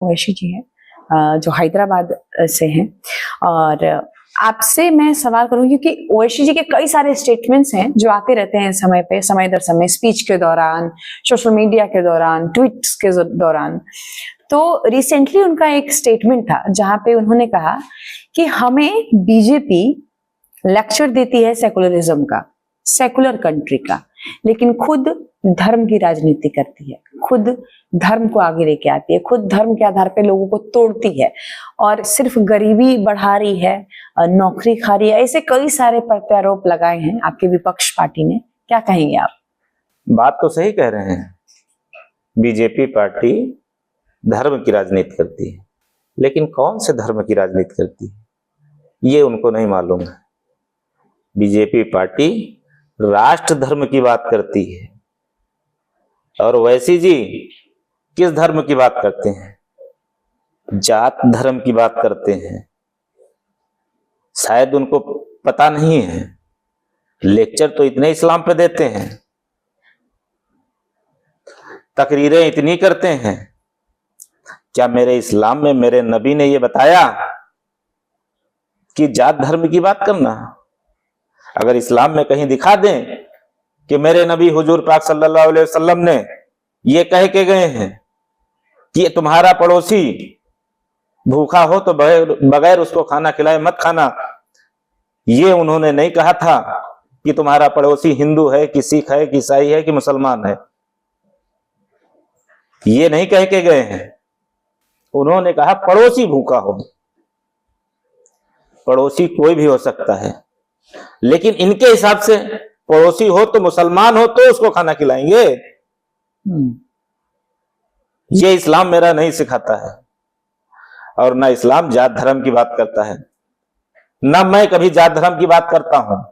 ओवैसी जी हैं जो हैदराबाद से हैं। और आपसे मैं सवाल करूंगी क्योंकि ओवैसी जी के कई सारे स्टेटमेंट्स हैं जो आते रहते हैं समय पे, समय दर समय, स्पीच के दौरान, सोशल मीडिया के दौरान, ट्वीट्स के दौरान। तो रिसेंटली उनका एक स्टेटमेंट था जहां पे उन्होंने कहा कि हमें बीजेपी लेक्चर देती है सेकुलरिज्म का, सेकुलर कंट्री का, लेकिन खुद धर्म की राजनीति करती है, खुद धर्म को आगे लेके आती है, खुद धर्म के आधार पे लोगों को तोड़ती है और सिर्फ गरीबी बढ़ा रही है, नौकरी खा रही है। ऐसे कई सारे प्रत्यारोप लगाए हैं आपके विपक्ष पार्टी ने, क्या कहेंगे आप? बात तो सही कह रहे हैं, बीजेपी पार्टी धर्म की राजनीति करती है, लेकिन कौन से धर्म की राजनीति करती है ये उनको नहीं मालूम है। बीजेपी पार्टी राष्ट्र धर्म की बात करती है, और ओवैसी जी किस धर्म की बात करते हैं? जात धर्म की बात करते हैं। शायद उनको पता नहीं है, लेक्चर तो इतने इस्लाम पे देते हैं, तकरीरें इतनी करते हैं। क्या मेरे इस्लाम में मेरे नबी ने ये बताया कि जात धर्म की बात करना? अगर इस्लाम में कहीं दिखा दें कि मेरे नबी हुजूर पाक सल्लल्लाहु अलैहि वसल्लम ने ये कह के गए हैं कि तुम्हारा पड़ोसी भूखा हो तो बगैर उसको खाना खिलाए मत खाना, ये उन्होंने नहीं कहा था कि तुम्हारा पड़ोसी हिंदू है कि सिख है कि ईसाई है कि मुसलमान है, ये नहीं कह के गए हैं। उन्होंने कहा पड़ोसी भूखा हो। पड़ोसी कोई भी हो सकता है, लेकिन इनके हिसाब से पड़ोसी हो तो मुसलमान हो तो उसको खाना खिलाएंगे। ये इस्लाम मेरा नहीं सिखाता है, और ना इस्लाम जात धर्म की बात करता है, ना मैं कभी जात धर्म की बात करता हूं।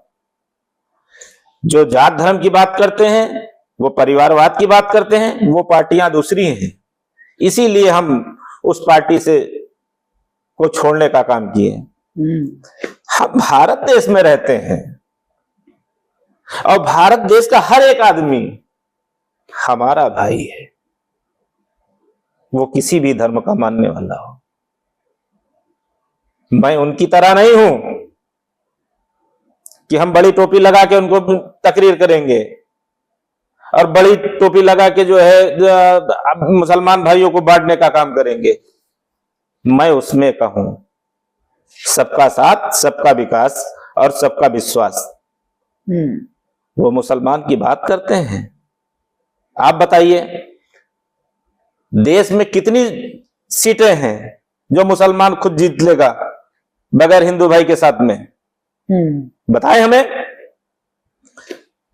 जो जात धर्म की बात करते हैं वो परिवारवाद की बात करते हैं, वो पार्टियां दूसरी हैं। इसीलिए हम उस पार्टी से को छोड़ने का काम किए। हम भारत देश में रहते हैं, और भारत देश का हर एक आदमी हमारा भाई है, वो किसी भी धर्म का मानने वाला हो। मैं उनकी तरह नहीं हूं कि हम बड़ी टोपी लगा के उनको तकरीर करेंगे और बड़ी टोपी लगा के जो है मुसलमान भाइयों को बांटने का काम करेंगे। मैं उसमें कहूं सबका साथ, सबका विकास और सबका विश्वास। वो मुसलमान की बात करते हैं। आप बताइए, देश में कितनी सीटें हैं जो मुसलमान खुद जीत लेगा बगैर हिंदू भाई के साथ में? बताएं हमें।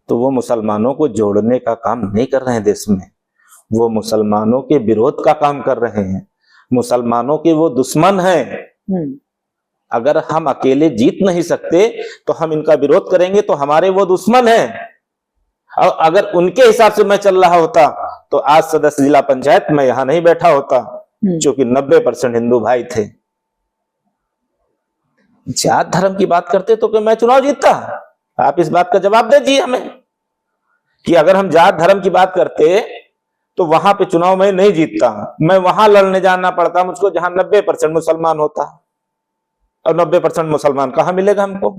तो वो मुसलमानों को जोड़ने का काम नहीं कर रहे हैं देश में, वो मुसलमानों के विरोध का काम कर रहे हैं। मुसलमानों के वो दुश्मन हैं। अगर हम अकेले जीत नहीं सकते तो हम इनका विरोध करेंगे तो हमारे वो दुश्मन हैं। और अगर उनके हिसाब से मैं चल रहा होता तो आज सदस्य जिला पंचायत में यहां नहीं बैठा होता, क्योंकि 90% हिंदू भाई थे। जात धर्म की बात करते तो मैं चुनाव जीतता? आप इस बात का जवाब दीजिए हमें कि अगर हम जात धर्म की बात करते तो वहां पे चुनाव में नहीं जीतता, मैं वहां लड़ने जाना पड़ता मुझको जहां 90% मुसलमान होता, और 90% मुसलमान कहां मिलेगा हमको?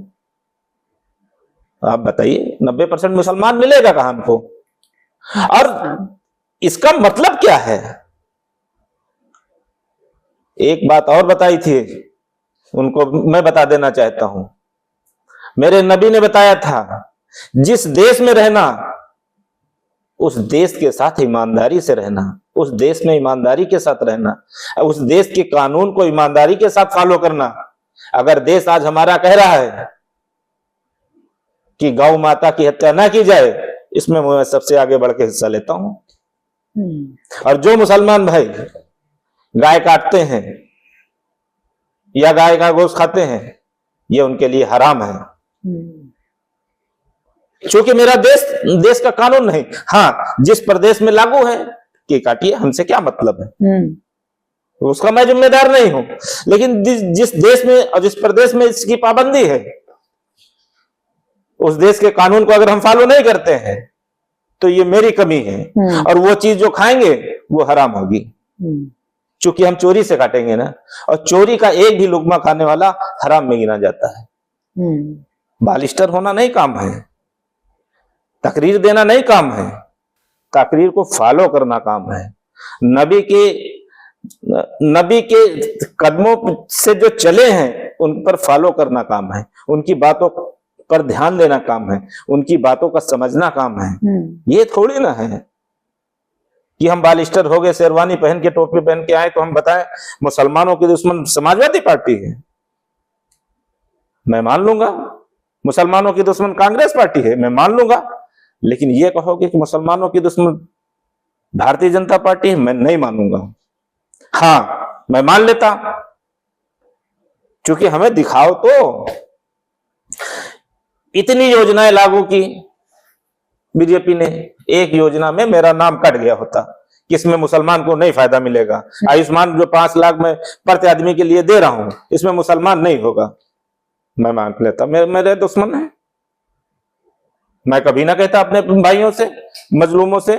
आप बताइए, 90% मुसलमान मिलेगा कहां हमको? और इसका मतलब क्या है? एक बात और बताई थी, उनको मैं बता देना चाहता हूं। मेरे नबी ने बताया था, जिस देश में रहना उस देश के साथ ईमानदारी से रहना, उस देश में ईमानदारी के साथ रहना, उस देश के कानून को ईमानदारी के साथ फॉलो करना। अगर देश आज हमारा कह रहा है कि गौ माता की हत्या ना की जाए, इसमें मैं सबसे आगे बढ़ के हिस्सा लेता हूं। और जो मुसलमान भाई गाय काटते हैं या गाय का गोश्त खाते हैं, ये उनके लिए हराम है, क्योंकि मेरा देश का कानून नहीं। हाँ, जिस प्रदेश में लागू है कि काटिए, हमसे क्या मतलब है, उसका मैं जिम्मेदार नहीं हूं। लेकिन जिस देश में और जिस प्रदेश में इसकी पाबंदी है, उस देश के कानून को अगर हम फॉलो नहीं करते हैं तो ये मेरी कमी है, और वो चीज जो खाएंगे वो हराम होगी, चूंकि हम चोरी से काटेंगे ना, और चोरी का एक भी लुकमा खाने वाला हराम में गिना जाता है। बालिस्टर होना नहीं काम है, तकरीर देना नहीं काम है, तकरीर को फॉलो करना काम है। नबी के कदमों से जो चले हैं उन पर फॉलो करना काम है, उनकी बातों पर ध्यान देना काम है, उनकी बातों का समझना काम है। ये थोड़ी ना है कि हम बालिस्टर हो गए, शेरवानी पहन के, टोपी पहन के आए तो हम बताएं मुसलमानों की दुश्मन समाजवादी पार्टी है, मैं मान लूंगा। मुसलमानों की दुश्मन कांग्रेस पार्टी है, मैं मान लूंगा। लेकिन ये कहोगे कि मुसलमानों की दुश्मन भारतीय जनता पार्टी है, मैं नहीं मानूंगा। हाँ, मैं मान लेता, क्योंकि हमें दिखाओ तो। इतनी योजनाएं लागू की बीजेपी ने, एक योजना में मेरा नाम कट गया होता कि इसमें मुसलमान को नहीं फायदा मिलेगा। आयुष्मान जो 5 लाख में प्रति आदमी के लिए दे रहा हूं, इसमें मुसलमान नहीं होगा, मैं मान लेता। मेरे दुश्मन है, मैं कभी ना कहता अपने भाइयों से, मजलूमों से,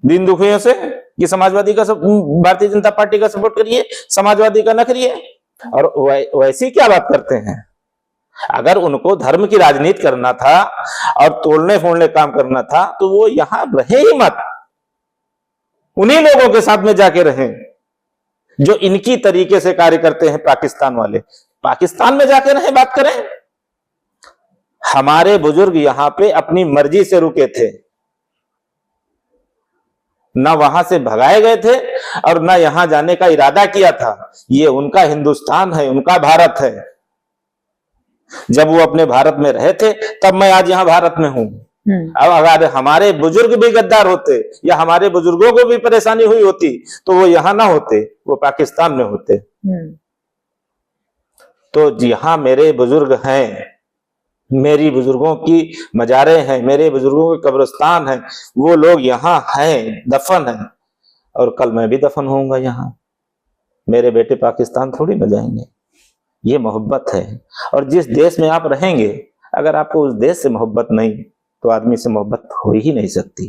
दीन दुखियों से कि समाजवादी का भारतीय जनता पार्टी का सपोर्ट करिए, समाजवादी का न करिए। और वैसी क्या बात करते हैं? अगर उनको धर्म की राजनीति करना था और तोड़ने फोड़ने काम करना था तो वो यहां रहे ही मत, उन्हीं लोगों के साथ में जाके रहें जो इनकी तरीके से कार्य करते हैं। पाकिस्तान वाले पाकिस्तान में जाके रहे, बात करें। हमारे बुजुर्ग यहां पे अपनी मर्जी से रुके थे, ना वहां से भगाए गए थे और ना यहां जाने का इरादा किया था। ये उनका हिंदुस्तान है, उनका भारत है। जब वो अपने भारत में रहे थे तब मैं आज यहां भारत में हूं। अब अगर हमारे बुजुर्ग भी गद्दार होते या हमारे बुजुर्गों को भी परेशानी हुई होती तो वो यहां ना होते, वो पाकिस्तान में होते। तो यहां मेरे बुजुर्ग हैं, मेरी बुजुर्गों की मजारें हैं, मेरे बुजुर्गों के कब्रिस्तान हैं, वो लोग यहाँ हैं, दफन हैं। और कल मैं भी दफन होऊंगा यहाँ। मेरे बेटे पाकिस्तान थोड़ी न जाएंगे। ये मोहब्बत है। और जिस देश में आप रहेंगे, अगर आपको उस देश से मोहब्बत नहीं तो आदमी से मोहब्बत हो ही नहीं सकती।